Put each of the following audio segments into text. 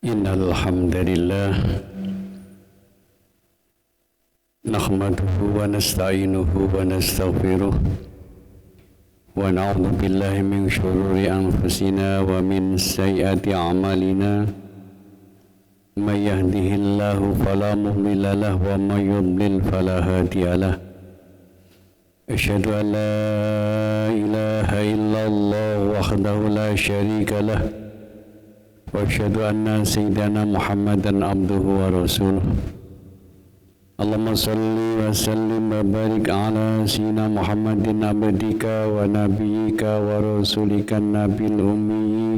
Innal hamdalillah nahmaduhu wa nasta'inuhu wa nastaghfiruh wa na'udzu billahi min shururi anfusina wa min sayyiati a'malina may yahdihillahu fala mudilla lahu wa may yudlil fala hadiya lahu asyhadu an la ilaha illallah wahdahu la syarika lahu wa asyhadu anna sayyidana Muhammadan abduhu wa rasuluh. Allahumma salli wa sallim wa barik ala sayyidina Muhammadin abdika wa nabiyyika wa rasulika nabil ummi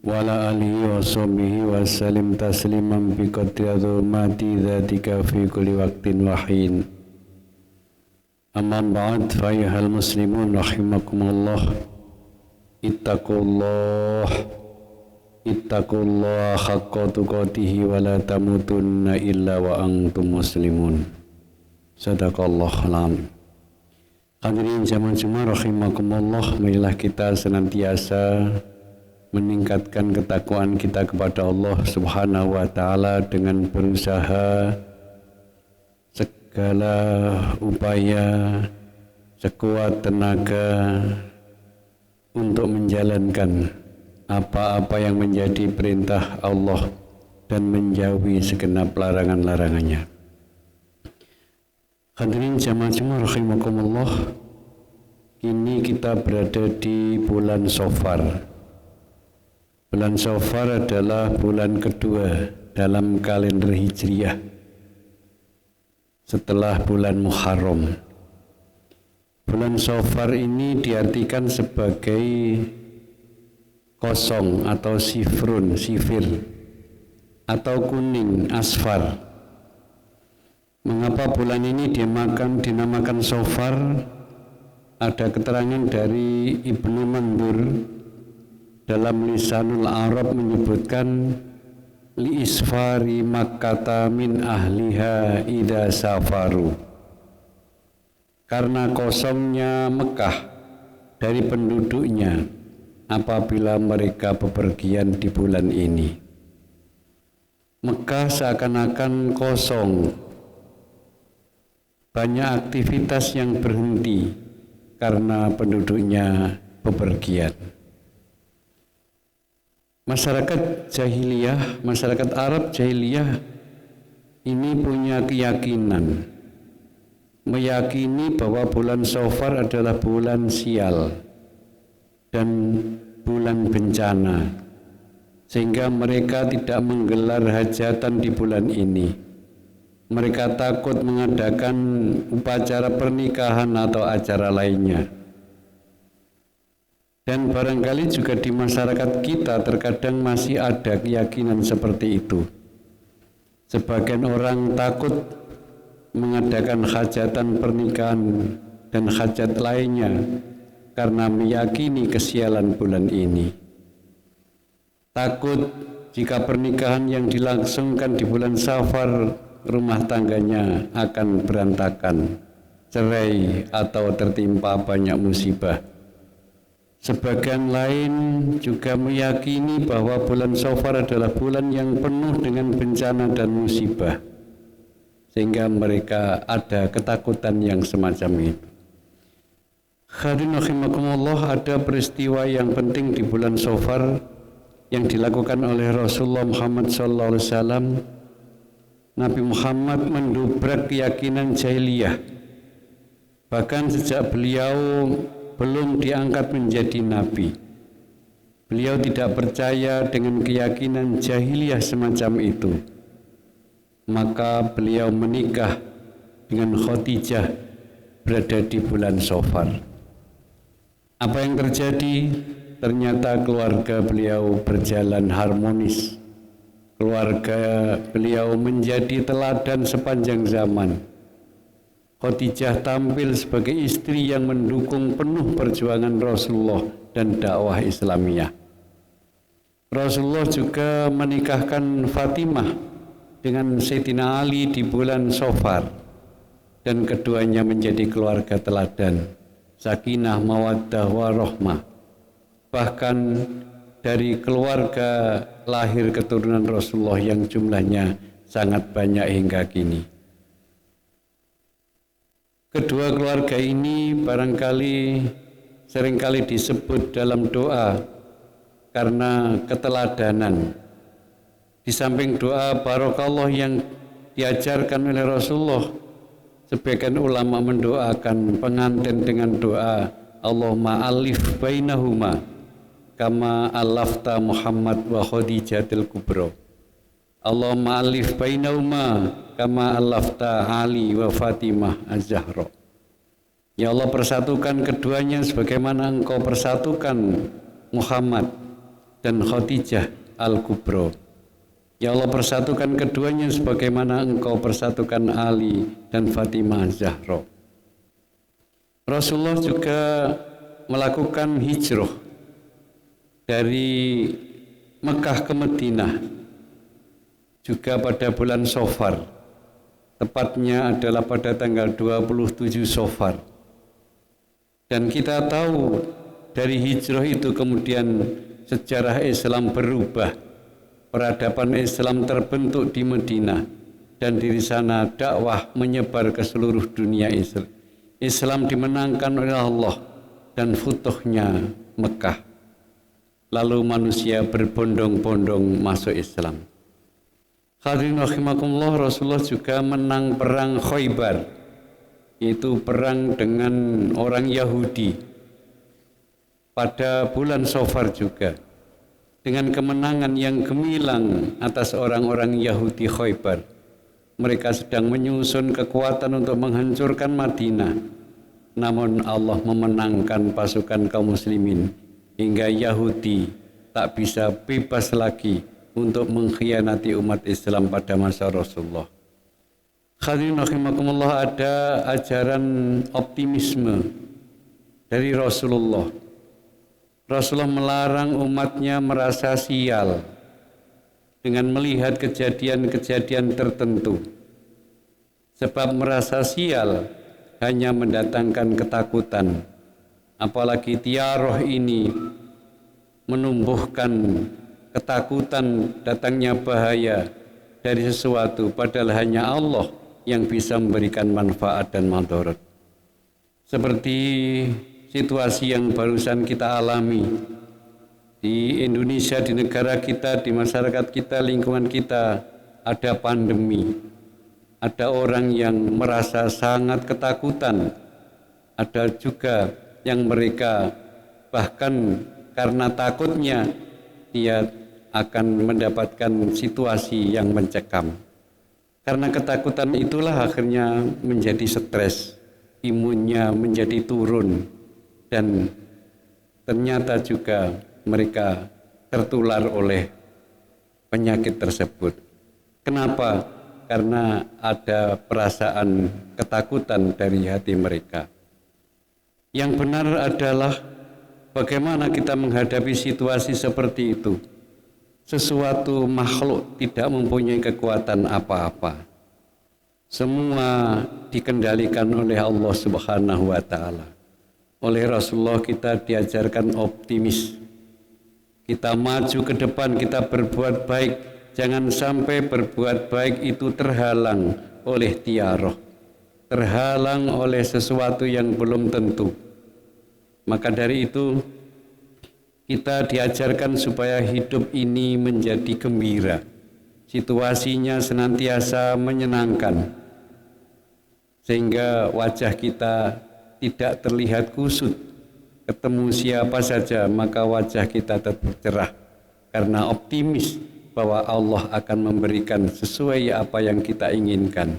wa ala alihi wa sahbihi wa sallim tasliman bi qadri azamati dzatika fi kulli waqtin wa hin. Amma ba'd, fa ayyuhal muslimun rahimakumullah, ittaqullaha haqqa tuqatih wa la tamutunna illa wa antum muslimun. Sadaqallahul azim. Hadirin jamaah Jumat rahimakumullah, marilah kita senantiasa meningkatkan ketakwaan kita kepada Allah Subhanahu wa taala dengan berusaha segala upaya sekuat tenaga untuk menjalankan apa-apa yang menjadi perintah Allah dan menjauhi segenap larangan-larangannya. Hadirin jamaah Jumat rahimakumullah, kini kita berada di bulan Safar. Bulan Safar adalah bulan kedua dalam kalender Hijriah setelah bulan Muharram. Bulan Safar ini diartikan sebagai kosong atau sifir atau kuning, asfar. Mengapa bulan ini dinamakan Safar? Ada keterangan dari Ibnu Mandur dalam Lisanul Arab menyebutkan li isfari Makkata min ahliha idza safaru, karena kosongnya Mekah dari penduduknya apabila mereka bepergian di bulan ini. Mekah seakan-akan kosong, banyak aktivitas yang berhenti karena penduduknya bepergian. Masyarakat jahiliyah, masyarakat Arab jahiliyah ini punya keyakinan, meyakini bahwa bulan Safar adalah bulan sial dan bulan bencana, sehingga mereka tidak menggelar hajatan di bulan ini. Mereka takut mengadakan upacara pernikahan atau acara lainnya. Dan barangkali juga di masyarakat kita terkadang masih ada keyakinan seperti itu. Sebagian orang takut mengadakan hajatan pernikahan dan hajat lainnya karena meyakini kesialan bulan ini. Takut jika pernikahan yang dilangsungkan di bulan Safar, rumah tangganya akan berantakan, cerai atau tertimpa banyak musibah. Sebagian lain juga meyakini bahwa bulan Safar adalah bulan yang penuh dengan bencana dan musibah, sehingga mereka ada ketakutan yang semacam itu. Hadirin rahimakumullah, ada peristiwa yang penting di bulan Safar yang dilakukan oleh Rasulullah Muhammad SAW. Nabi Muhammad mendobrak keyakinan jahiliyah. Bahkan sejak beliau belum diangkat menjadi nabi, beliau tidak percaya dengan keyakinan jahiliyah semacam itu. Maka beliau menikah dengan Khadijah berada di bulan Safar. Apa yang terjadi? Ternyata keluarga beliau berjalan harmonis. Keluarga beliau menjadi teladan sepanjang zaman. Khadijah tampil sebagai istri yang mendukung penuh perjuangan Rasulullah dan dakwah Islamiyah. Rasulullah juga menikahkan Fatimah dengan Sayyidina Ali di bulan Safar, dan keduanya menjadi keluarga teladan, sakinah, mawaddah, warahmah. Bahkan dari keluarga lahir keturunan Rasulullah yang jumlahnya sangat banyak hingga kini. Kedua keluarga ini barangkali seringkali disebut dalam doa karena keteladanan. Di samping doa barokallah yang diajarkan oleh Rasulullah, sebagian ulama mendoakan pengantin dengan doa Allahumma alif bainahuma kama alafta Muhammad wa Khadijatil Kubra. Allahumma alif bainahuma kama alafta Ali wa Fatimah Az-Zahra. Ya Allah, persatukan keduanya sebagaimana Engkau persatukan Muhammad dan Khadijah Al-Kubra. Ya Allah, persatukan keduanya sebagaimana Engkau persatukan Ali dan Fatimah Az-Zahra. Rasulullah juga melakukan hijrah dari Mekah ke Madinah juga pada bulan Safar, tepatnya adalah pada tanggal 27 Safar. Dan kita tahu dari hijrah itu kemudian sejarah Islam berubah, peradaban Islam terbentuk di Madinah, dan di sana dakwah menyebar ke seluruh dunia. Islam dimenangkan oleh Allah dan futuhnya Mekah. Lalu manusia berbondong-bondong masuk Islam. Hadirin rahimakumullah, Rasulullah juga menang perang Khaybar, yaitu perang dengan orang Yahudi pada bulan Safar juga, dengan kemenangan yang gemilang atas orang-orang Yahudi Khaybar. Mereka sedang menyusun kekuatan untuk menghancurkan Madinah, namun Allah memenangkan pasukan kaum muslimin hingga Yahudi tak bisa bebas lagi untuk mengkhianati umat Islam pada masa Rasulullah. Hadirin rahimakumullah, ada ajaran optimisme dari Rasulullah. Rasulullah melarang umatnya merasa sial dengan melihat kejadian-kejadian tertentu. Sebab merasa sial hanya mendatangkan ketakutan. Apalagi tiaroh ini menumbuhkan ketakutan datangnya bahaya dari sesuatu, padahal hanya Allah yang bisa memberikan manfaat dan madarat. Seperti situasi yang barusan kita alami di Indonesia, di negara kita, di masyarakat kita, lingkungan kita, ada pandemi. Ada orang yang merasa sangat ketakutan, ada juga yang mereka bahkan karena takutnya dia akan mendapatkan situasi yang mencekam. Karena ketakutan itulah akhirnya menjadi stres, imunnya menjadi turun, dan ternyata juga mereka tertular oleh penyakit tersebut. Kenapa? Karena ada perasaan ketakutan dari hati mereka. Yang benar adalah bagaimana kita menghadapi situasi seperti itu. Sesuatu makhluk tidak mempunyai kekuatan apa-apa. Semua dikendalikan oleh Allah Subhanahu wa Ta'ala. Oleh Rasulullah kita diajarkan optimis. Kita maju ke depan, kita berbuat baik. Jangan sampai berbuat baik itu terhalang oleh tiaroh, terhalang oleh sesuatu yang belum tentu. Maka dari itu kita diajarkan supaya hidup ini menjadi gembira, situasinya senantiasa menyenangkan, sehingga wajah kita tidak terlihat kusut. Ketemu siapa saja maka wajah kita tetap cerah, karena optimis bahwa Allah akan memberikan sesuai apa yang kita inginkan,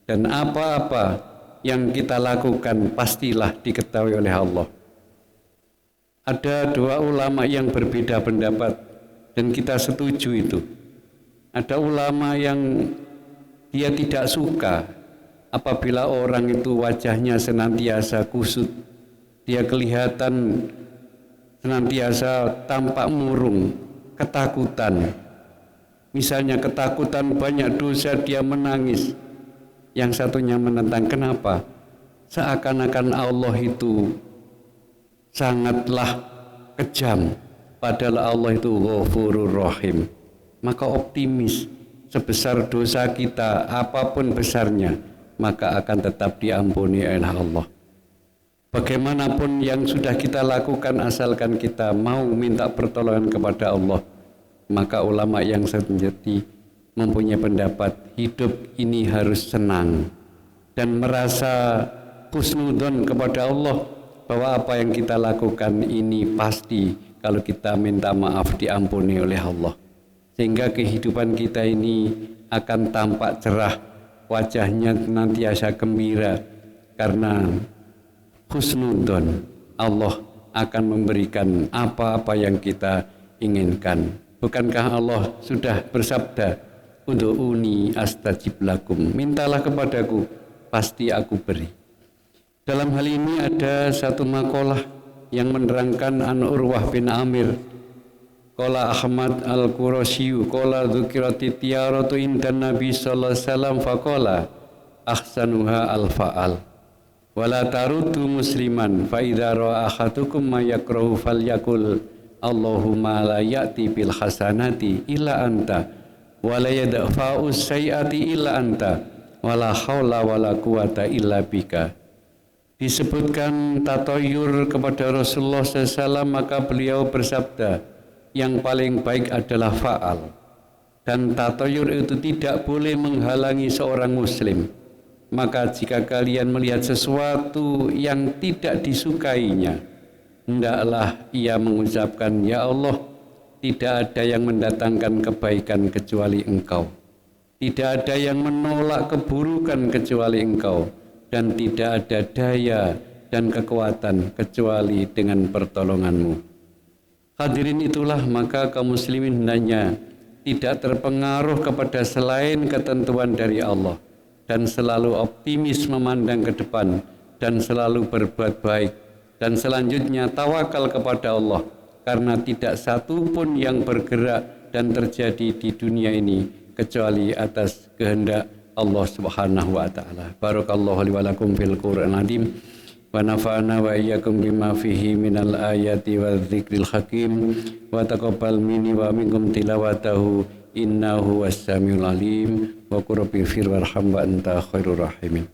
dan apa-apa yang kita lakukan pastilah diketahui oleh Allah. Ada dua ulama yang berbeda pendapat dan kita setuju itu. Ada ulama yang dia tidak suka apabila orang itu wajahnya senantiasa kusut, dia kelihatan senantiasa tampak murung, ketakutan. Misalnya ketakutan banyak dosa dia menangis. Yang satunya menentang, kenapa? Seakan-akan Allah itu sangatlah kejam, padahal Allah itu Ghafurur Rahim. Maka optimis, sebesar dosa kita apapun besarnya, maka akan tetap diampuni oleh Allah. Bagaimanapun yang sudah kita lakukan, asalkan kita mau minta pertolongan kepada Allah, maka ulama yang sejati mempunyai pendapat hidup ini harus senang dan merasa husnudzon kepada Allah bahwa apa yang kita lakukan ini pasti kalau kita minta maaf diampuni oleh Allah, sehingga kehidupan kita ini akan tampak cerah, wajahnya nantiasa gembira karena husnudzon Allah akan memberikan apa-apa yang kita inginkan. Bukankah Allah sudah bersabda, ud'uni astajib lakum, mintalah kepadaku pasti aku beri. Dalam hal ini ada satu makalah yang menerangkan an Urwah bin Amir qala Ahmad al-Qurasyiyu qala dzukirati tiyaratu indan Nabi sallallahu alaihi wasallam faqala ahsanuha al-fa'al wala taruddu musliman fa idza ra'a ahadukum ma yakrahu falyakul Allahumma la ya'ti bil hasanati illa anta wa la yadfa'u sayyi'ati illa anta wa la haula wa la quwata illa bika. Disebutkan tatoyur kepada Rasulullah SAW, maka beliau bersabda, yang paling baik adalah fa'al, dan tatoyur itu tidak boleh menghalangi seorang muslim. Maka jika kalian melihat sesuatu yang tidak disukainya, hendaklah ia mengucapkan, ya Allah, tidak ada yang mendatangkan kebaikan kecuali Engkau, tidak ada yang menolak keburukan kecuali Engkau, dan tidak ada daya dan kekuatan kecuali dengan pertolongan-Mu. Hadirin, itulah maka kaum muslimin hendaknya tidak terpengaruh kepada selain ketentuan dari Allah, dan selalu optimis memandang ke depan, dan selalu berbuat baik, dan selanjutnya tawakal kepada Allah, karena tidak satu pun yang bergerak dan terjadi di dunia ini kecuali atas kehendak Allah Subhanahu wa taala. Barakallahu li wa lakum fil Qur'anil azim wa nafa'ana wa iyyakum bima fihi minal ayati wadh-dzikril hakim wa taqabbal minni wa minkum tilawatahu innahu was-samiul alim wa qur rabbi fir warham wa anta khairur rahimin.